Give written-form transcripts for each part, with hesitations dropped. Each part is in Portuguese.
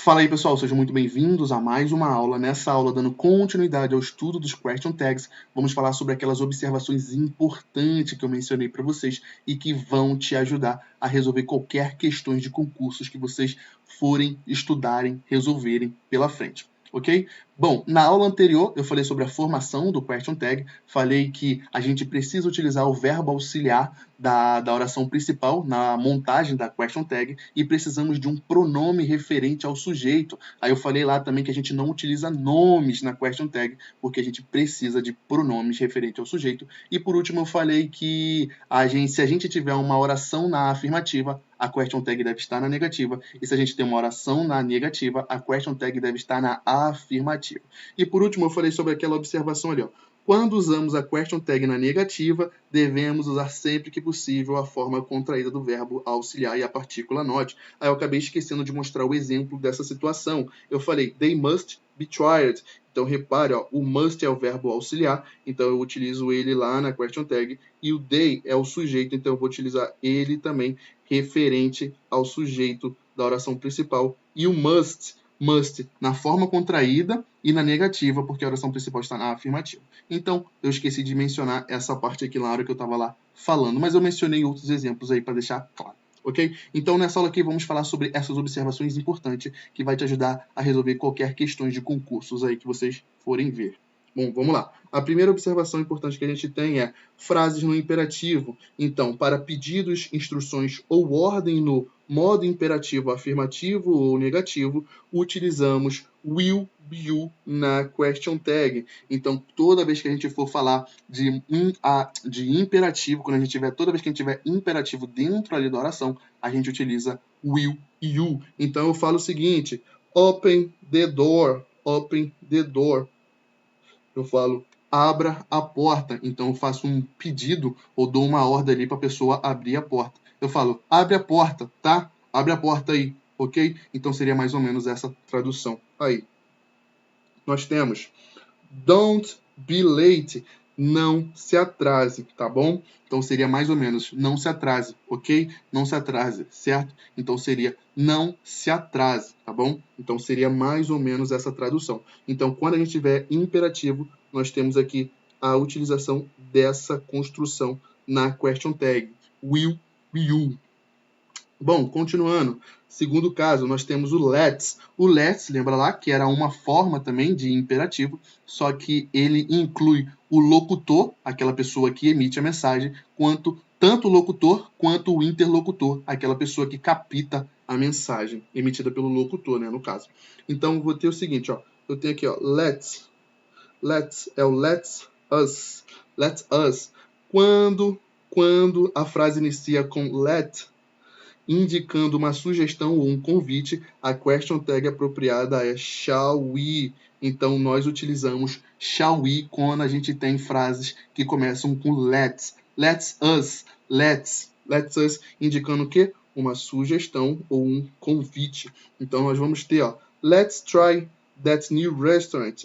Fala aí, pessoal, sejam muito bem-vindos a mais uma aula. Nessa aula, dando continuidade ao estudo dos Question Tags, vamos falar sobre aquelas observações importantes que eu mencionei para vocês e que vão te ajudar a resolver qualquer questão de concursos que vocês forem estudarem, resolverem pela frente. Ok? Bom, na aula anterior eu falei sobre a formação do question tag, falei que a gente precisa utilizar o verbo auxiliar da oração principal na montagem da question tag e precisamos de um pronome referente ao sujeito. Aí eu falei lá também que a gente não utiliza nomes na question tag porque a gente precisa de pronomes referentes ao sujeito. E por último eu falei que se a gente tiver uma oração na afirmativa, a question tag deve estar na negativa. E se a gente tem uma oração na negativa, a question tag deve estar na afirmativa. E por último, eu falei sobre aquela observação ali, ó. Quando usamos a question tag na negativa, devemos usar sempre que possível a forma contraída do verbo auxiliar e a partícula not. Aí eu acabei esquecendo de mostrar o exemplo dessa situação. Eu falei, they must be tried. Então, repare, ó, o must é o verbo auxiliar, então eu utilizo ele lá na question tag, e o they é o sujeito, então eu vou utilizar ele também referente ao sujeito da oração principal. E o must na forma contraída e na negativa, porque a oração principal está na afirmativa. Então, eu esqueci de mencionar essa parte aqui na hora que eu estava lá falando, mas eu mencionei outros exemplos aí para deixar claro. Ok? Então, nessa aula aqui, vamos falar sobre essas observações importantes que vai te ajudar a resolver qualquer questão de concursos aí que vocês forem ver. Bom, vamos lá. A primeira observação importante que a gente tem é frases no imperativo. Então, para pedidos, instruções ou ordem no modo imperativo afirmativo ou negativo, utilizamos will, you na question tag. Então, toda vez que a gente for falar de imperativo, toda vez que a gente tiver imperativo dentro ali da oração, a gente utiliza will, you. Então, eu falo o seguinte, open the door, open the door. Eu falo, abra a porta. Então, eu faço um pedido ou dou uma ordem ali para a pessoa abrir a porta. Eu falo, abre a porta, tá? Abre a porta aí, ok? Então, seria mais ou menos essa tradução aí. Nós temos, don't be late. Não se atrase, tá bom? Então, seria mais ou menos, não se atrase, ok? Não se atrase, certo? Então, seria, não se atrase, tá bom? Então, seria mais ou menos essa tradução. Então, quando a gente tiver imperativo, nós temos aqui a utilização dessa construção na question tag. Will, you. Bom, continuando. Segundo caso, nós temos o let's. O let's, lembra lá, que era uma forma também de imperativo, só que ele inclui o locutor, aquela pessoa que emite a mensagem, tanto o locutor quanto o interlocutor, aquela pessoa que capta a mensagem emitida pelo locutor, né, no caso. Então, vou ter o seguinte, ó. Eu tenho aqui, ó, let's. Let's é o let's us. Let's us. Quando a frase inicia com let, indicando uma sugestão ou um convite, a question tag apropriada é shall we. Então, nós utilizamos shall we quando a gente tem frases que começam com let's. Let's us. Let's us, indicando o quê? Uma sugestão ou um convite. Então, nós vamos ter, ó, let's try that new restaurant.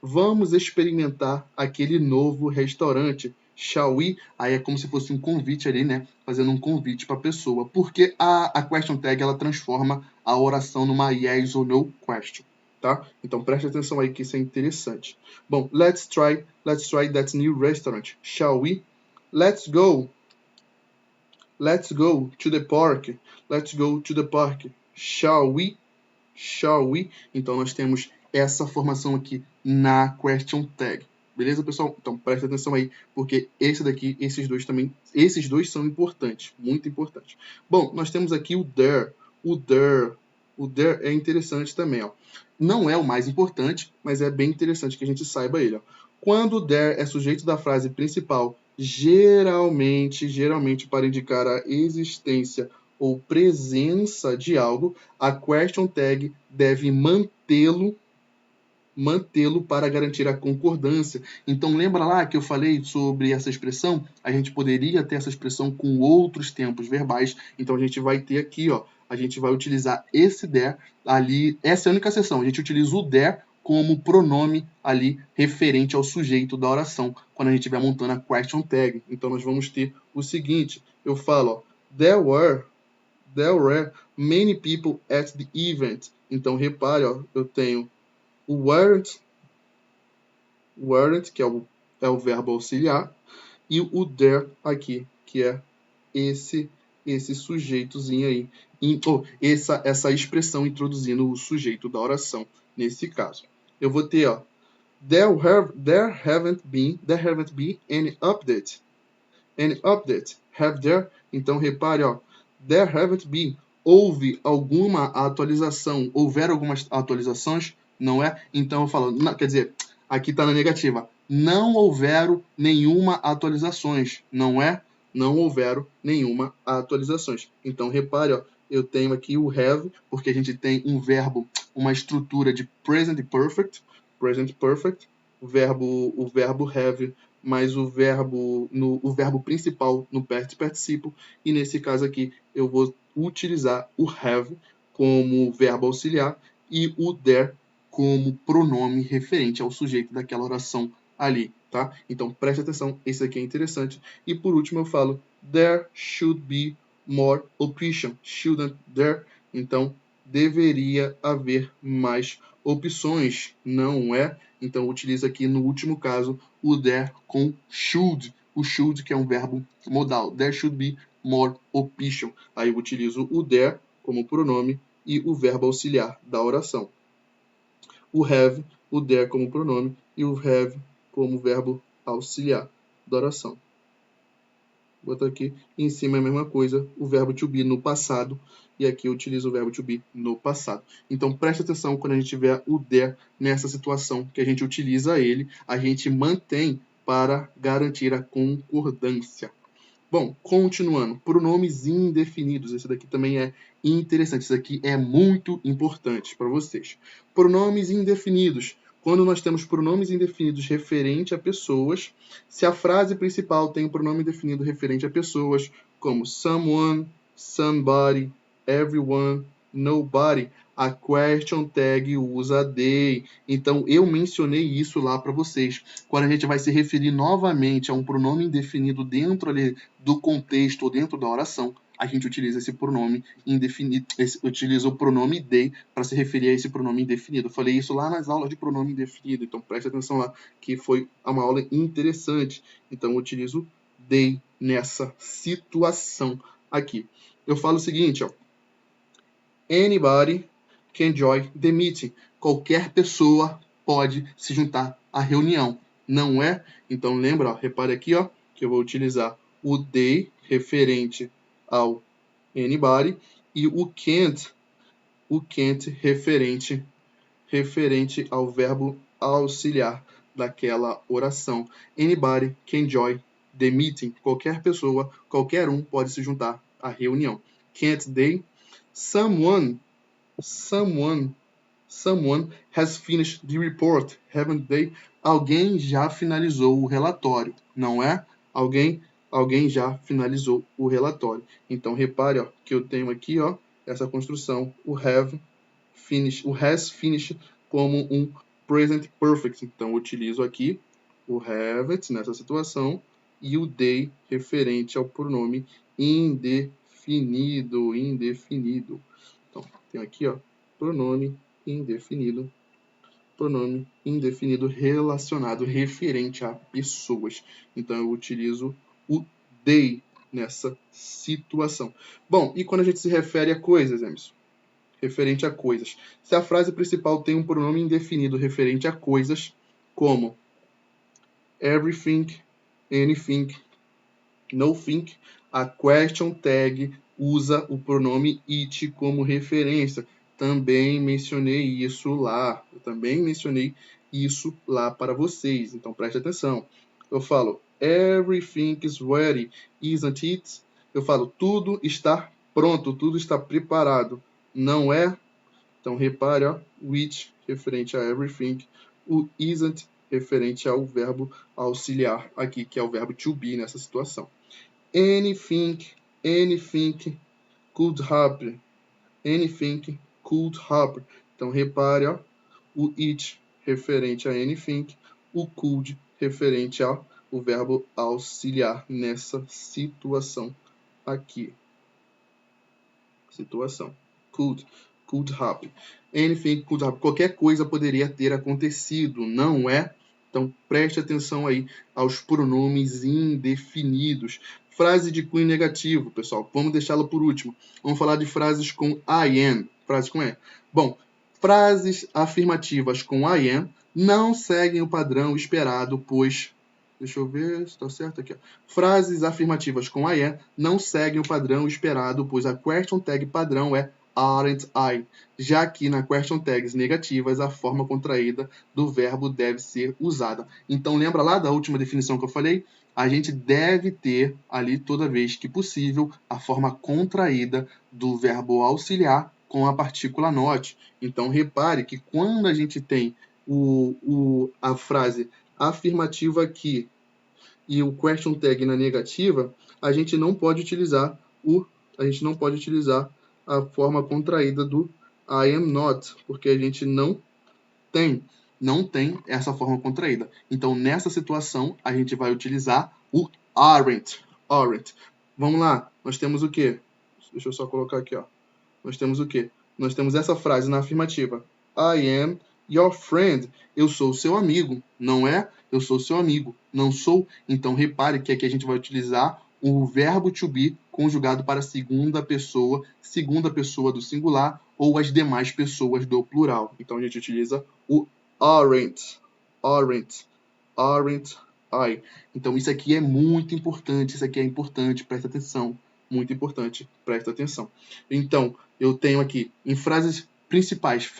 Vamos experimentar aquele novo restaurante. Shall we? Aí é como se fosse um convite ali, né? Fazendo um convite para a pessoa. Porque a question tag, ela transforma a oração numa yes or no question, tá? Então, preste atenção aí que isso é interessante. Bom, let's try that new restaurant. Shall we? Let's go to the park. Let's go to the park. Shall we? Então, nós temos essa formação aqui na question tag. Beleza, pessoal? Então, presta atenção aí, porque esses dois são importantes, muito importantes. Bom, nós temos aqui o there. O there é interessante também, ó. Não é o mais importante, mas é bem interessante que a gente saiba ele, ó. Quando o there é sujeito da frase principal, geralmente para indicar a existência ou presença de algo, a question tag deve mantê-lo para garantir a concordância. Então, lembra lá que eu falei sobre essa expressão? A gente poderia ter essa expressão com outros tempos verbais. Então, a gente vai ter aqui, ó, a gente vai utilizar esse there ali. Essa é a única exceção. A gente utiliza o there como pronome ali referente ao sujeito da oração, quando a gente estiver montando a question tag. Então, nós vamos ter o seguinte. Eu falo, ó, there there were many people at the event. Então, repare, ó, eu tenho o weren't, que é o verbo auxiliar, e o there aqui, que é esse sujeitozinho aí. Essa expressão introduzindo o sujeito da oração, nesse caso. Eu vou ter, ó, there haven't been any update. Any update? Have there? Então, repare, ó, there haven't been. Houve alguma atualização? Houveram algumas atualizações? Não é? Então, eu falo, não, quer dizer, aqui está na negativa. Não houveram nenhuma atualizações. Não é? Não houveram nenhuma atualizações. Então, repare, ó, eu tenho aqui o have, porque a gente tem um verbo, uma estrutura de present perfect. Present perfect. O verbo have mais o verbo principal no participio, e nesse caso aqui eu vou utilizar o have como verbo auxiliar e o there como pronome referente ao sujeito daquela oração ali, tá? Então preste atenção, esse aqui é interessante. E por último eu falo there should be more option, shouldn't there? Então deveria haver mais opções, não é? Então utiliza aqui no último caso o there com should, o should que é um verbo modal. There should be more option. Aí eu utilizo o there como pronome e o verbo auxiliar da oração. O have, o there como pronome e o have como verbo auxiliar da oração. Vou botar aqui em cima a mesma coisa, o verbo to be no passado, e aqui eu utilizo o verbo to be no passado. Então preste atenção quando a gente tiver o there nessa situação, que a gente utiliza ele, a gente mantém para garantir a concordância. Bom, continuando, pronomes indefinidos, esse daqui também é interessante, esse daqui é muito importante para vocês. Pronomes indefinidos. Quando nós temos pronomes indefinidos referente a pessoas, se a frase principal tem um pronome indefinido referente a pessoas, como someone, somebody, everyone, nobody, a question tag usa they. Então, eu mencionei isso lá para vocês. Quando a gente vai se referir novamente a um pronome indefinido dentro ali do contexto ou dentro da oração, a gente utiliza esse pronome indefinido, utiliza o pronome they para se referir a esse pronome indefinido. Eu falei isso lá nas aulas de pronome indefinido, então preste atenção lá, que foi uma aula interessante. Então eu utilizo they nessa situação aqui. Eu falo o seguinte, ó, anybody can join the meeting. Qualquer pessoa pode se juntar à reunião, não é? Então lembra, ó, repare aqui, ó, que eu vou utilizar o they referente ao anybody e o can't referente ao verbo auxiliar daquela oração. Anybody can join the meeting. Qualquer pessoa, qualquer um pode se juntar à reunião. Can't they? Someone has finished the report, haven't they? Alguém já finalizou o relatório, não é? Alguém já finalizou o relatório. Então repare, ó, que eu tenho aqui, ó, essa construção, o have finished, o has finished como um present perfect. Então eu utilizo aqui o have it nessa situação e o they referente ao pronome indefinido. Então tem aqui, ó, pronome indefinido relacionado, referente a pessoas. Então eu utilizo o they nessa situação. Bom, e quando a gente se refere a coisas, Emerson? Referente a coisas. Se a frase principal tem um pronome indefinido referente a coisas, como everything, anything, nothing, a question tag usa o pronome it como referência. Também mencionei isso lá. Para vocês. Então preste atenção. Eu falo everything is ready, isn't it? Eu falo tudo está pronto, tudo está preparado. Não é? Então repare, ó, which referente a everything, o isn't referente ao verbo auxiliar aqui, que é o verbo to be nessa situação. Anything could happen. Anything could happen. Então repare, ó, o it referente a anything, o could referente ao verbo auxiliar nessa situação aqui. situação. Could happen. Anything could happen. Qualquer coisa poderia ter acontecido, não é? Então, preste atenção aí aos pronomes indefinidos. Frase de cunho negativo, pessoal. Vamos deixá-la por último. Vamos falar de frases com I am. Frases com I. Bom, frases afirmativas com I am não seguem o padrão esperado, pois... Deixa eu ver se está certo aqui. Ó. Frases afirmativas com I am não seguem o padrão esperado, pois a question tag padrão é aren't I, já que na question tags negativas a forma contraída do verbo deve ser usada. Então lembra lá da última definição que eu falei? A gente deve ter ali, toda vez que possível, a forma contraída do verbo auxiliar com a partícula not. Então repare que quando a gente tem a frase afirmativa aqui e o question tag na negativa, a gente não pode utilizar a forma contraída do I am not, porque a gente não tem essa forma contraída. Então, nessa situação, a gente vai utilizar o aren't. Vamos lá, nós temos o quê? Deixa eu só colocar aqui, ó. Nós temos o quê? Nós temos essa frase na afirmativa. I am your friend. Eu sou seu amigo. Não é? Eu sou seu amigo. Não sou? Então, repare que aqui a gente vai utilizar o verbo to be conjugado para a segunda pessoa do singular ou as demais pessoas do plural. Então, a gente utiliza o aren't I. Então, isso aqui é muito importante. Presta atenção. Muito importante, presta atenção. Então, eu tenho aqui, em frases principais,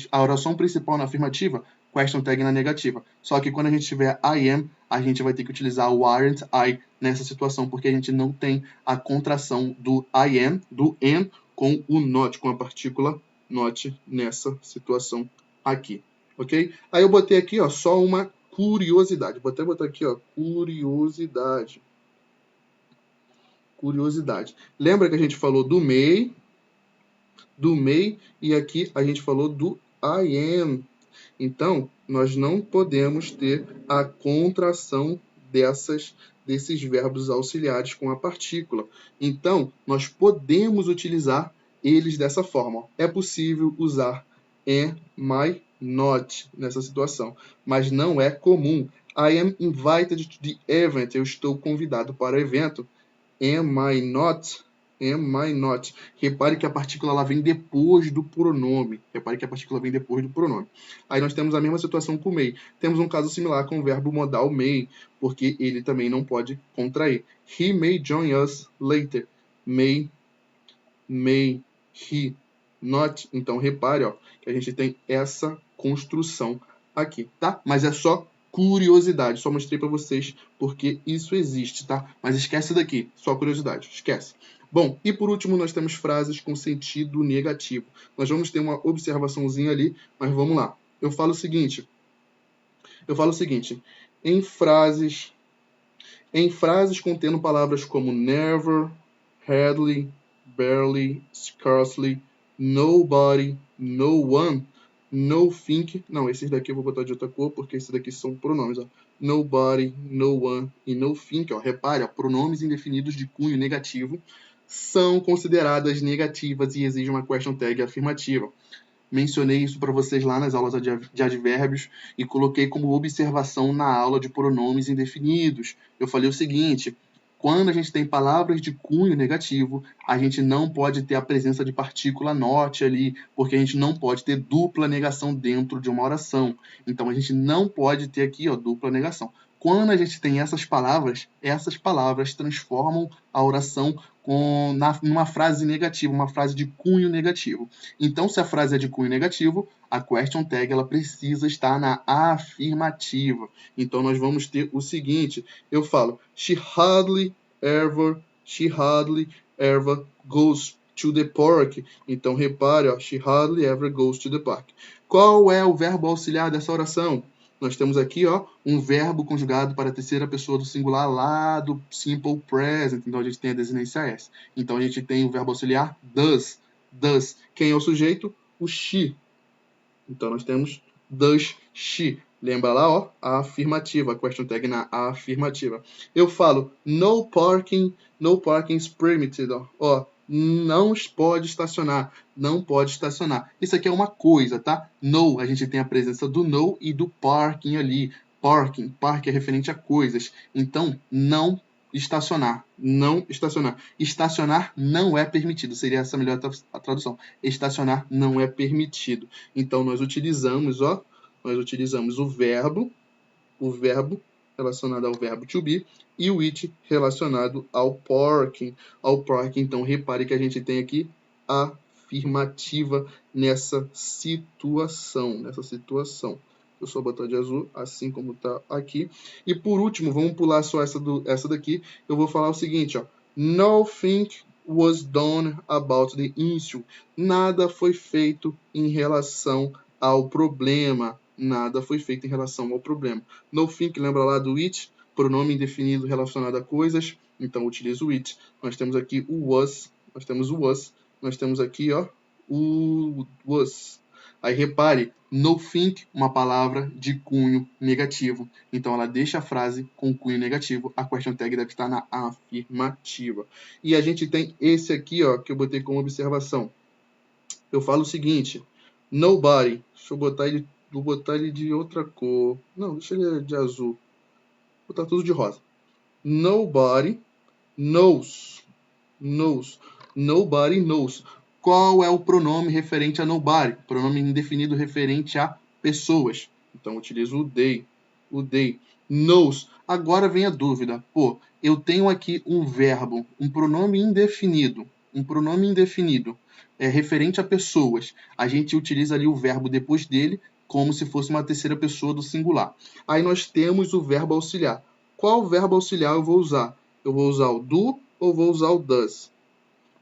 a oração principal na afirmativa, question tag na negativa. Só que quando a gente tiver I am, a gente vai ter que utilizar o aren't I nessa situação, porque a gente não tem a contração do I am, do am, com o not, com a partícula not nessa situação aqui. Ok? Aí eu botei aqui, ó, só uma curiosidade. Vou até botar aqui, ó, curiosidade. Lembra que a gente falou do may, e aqui a gente falou do I am. Então, nós não podemos ter a contração desses verbos auxiliares com a partícula. Então, nós podemos utilizar eles dessa forma. É possível usar am I not nessa situação, mas não é comum. I am invited to the event. Eu estou convidado para o evento. Am I not? Repare que a partícula ela vem depois do pronome. Aí nós temos a mesma situação com o may. Temos um caso similar com o verbo modal may, porque ele também não pode contrair. He may join us later. May he not. Então repare, ó, que a gente tem essa construção aqui, tá? Mas é só curiosidade, só mostrei para vocês porque isso existe, tá? Mas esquece daqui, só curiosidade, esquece. Bom, e por último nós temos frases com sentido negativo. Nós vamos ter uma observaçãozinha ali, mas vamos lá. Eu falo o seguinte, em frases contendo palavras como never, hardly, barely, scarcely, nobody, no one, no think. Não, esses daqui eu vou botar de outra cor, porque esses daqui são pronomes. Ó. Nobody, no one e no think. Ó. Repare, ó, pronomes indefinidos de cunho negativo são consideradas negativas e exigem uma question tag afirmativa. Mencionei isso para vocês lá nas aulas de advérbios e coloquei como observação na aula de pronomes indefinidos. Eu falei o seguinte: quando a gente tem palavras de cunho negativo, a gente não pode ter a presença de partícula not ali, porque a gente não pode ter dupla negação dentro de uma oração. Então, a gente não pode ter aqui, ó, dupla negação. Quando a gente tem essas palavras transformam a oração numa frase negativa, uma frase de cunho negativo. Então, se a frase é de cunho negativo, a question tag ela precisa estar na afirmativa. Então, nós vamos ter o seguinte, eu falo, she hardly ever goes to the park. Então, repare, ó, she hardly ever goes to the park. Qual é o verbo auxiliar dessa oração? Nós temos aqui, ó, um verbo conjugado para a terceira pessoa do singular lá do simple present. Então, a gente tem a desinência S. Então, a gente tem o verbo auxiliar does. Quem é o sujeito? O she. Então, nós temos does she. Lembra lá, ó, a afirmativa, a question tag na afirmativa. Eu falo no parking is permitted, ó, não pode estacionar, não pode estacionar. Isso aqui é uma coisa, tá? No, a gente tem a presença do no e do parking ali. Parking é referente a coisas. Então, não estacionar, não estacionar. Estacionar não é permitido, seria essa melhor a tradução. Estacionar não é permitido. Então, nós utilizamos o verbo relacionado ao verbo to be e o it relacionado ao parking. Então, repare que a gente tem aqui a afirmativa nessa situação. Eu só botar de azul, assim como está aqui. E por último, vamos pular só essa daqui. Eu vou falar o seguinte, ó. Nothing was done about the issue. Nada foi feito em relação ao problema. Nada foi feito em relação ao problema. No think, lembra lá do it, pronome indefinido relacionado a coisas. Então, utilizo o it. Nós temos aqui o was, nós temos aqui, ó, o was. Aí, repare, no think, uma palavra de cunho negativo. Então, ela deixa a frase com cunho negativo. A question tag deve estar na afirmativa. E a gente tem esse aqui, ó, que eu botei como observação. Eu falo o seguinte, nobody, deixa eu botar ele, vou botar ele de outra cor. Não, deixa ele de azul. Vou botar tudo de rosa. Nobody knows. Nobody knows. Qual é o pronome referente a nobody? Pronome indefinido referente a pessoas. Então, utilizo o they. Knows. Agora vem a dúvida. Pô, eu tenho aqui um verbo, um pronome indefinido. Referente a pessoas. A gente utiliza ali o verbo depois dele como se fosse uma terceira pessoa do singular. Aí nós temos o verbo auxiliar. Qual verbo auxiliar eu vou usar? Eu vou usar o do ou vou usar o does?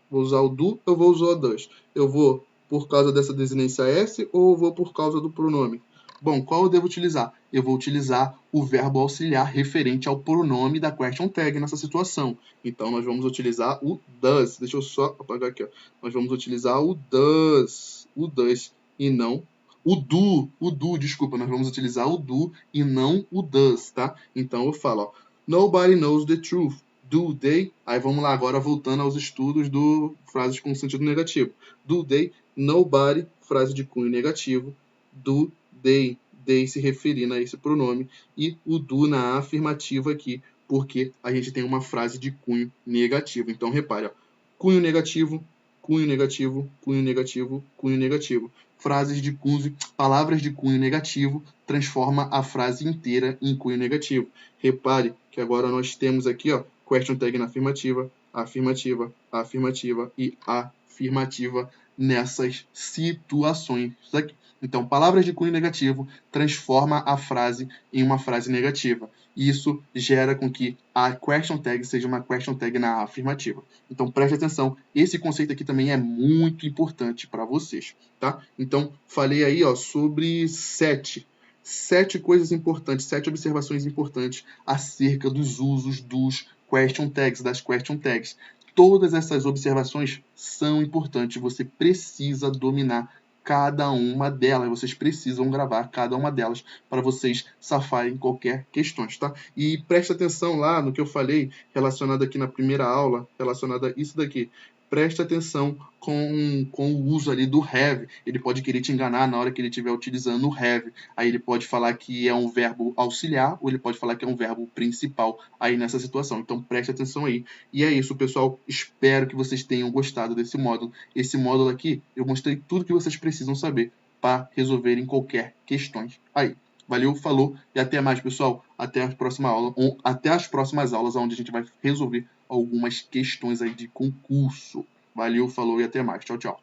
Vou usar o do ou vou usar o does? Eu vou por causa dessa desinência S ou eu vou por causa do pronome? Bom, qual eu devo utilizar? Eu vou utilizar o verbo auxiliar referente ao pronome da question tag nessa situação. Então, nós vamos utilizar o does. Deixa eu só apagar aqui. Ó. Nós vamos utilizar o does e não desculpa. Nós vamos utilizar o do e não o does, tá? Então, eu falo, ó, nobody knows the truth. Do they, aí vamos lá agora voltando aos estudos do frases com sentido negativo. Do they, nobody, frase de cunho negativo. Do they se referindo a esse pronome. E o do na afirmativa aqui, porque a gente tem uma frase de cunho negativo. Então repare, ó, cunho negativo, cunho negativo, cunho negativo, cunho negativo. Palavras de cunho negativo transforma a frase inteira em cunho negativo. Repare que agora nós temos aqui, ó, question tag na afirmativa, afirmativa e afirmativa nessas situações aqui. Então, palavras de cunho negativo transforma a frase em uma frase negativa. Isso gera com que a question tag seja uma question tag na afirmativa. Então, preste atenção. Esse conceito aqui também é muito importante para vocês, tá? Então, falei aí, ó, sobre 7 coisas importantes, 7 observações importantes acerca dos usos dos question tags, das question tags. Todas essas observações são importantes. Você precisa dominar cada uma delas. Vocês precisam gravar cada uma delas para vocês safarem qualquer questão, tá? E preste atenção lá no que eu falei relacionado aqui na primeira aula, relacionado a isso daqui. Preste atenção com o uso ali do have. Ele pode querer te enganar na hora que ele estiver utilizando o have. Aí ele pode falar que é um verbo auxiliar ou ele pode falar que é um verbo principal aí nessa situação. Então preste atenção aí. E é isso, pessoal. Espero que vocês tenham gostado desse módulo. Esse módulo aqui, eu mostrei tudo que vocês precisam saber para resolverem qualquer questões aí. Valeu, falou e até mais, pessoal. Até a próxima aula, ou até as próximas aulas, onde a gente vai resolver algumas questões aí de concurso. Valeu, falou e até mais. Tchau, tchau.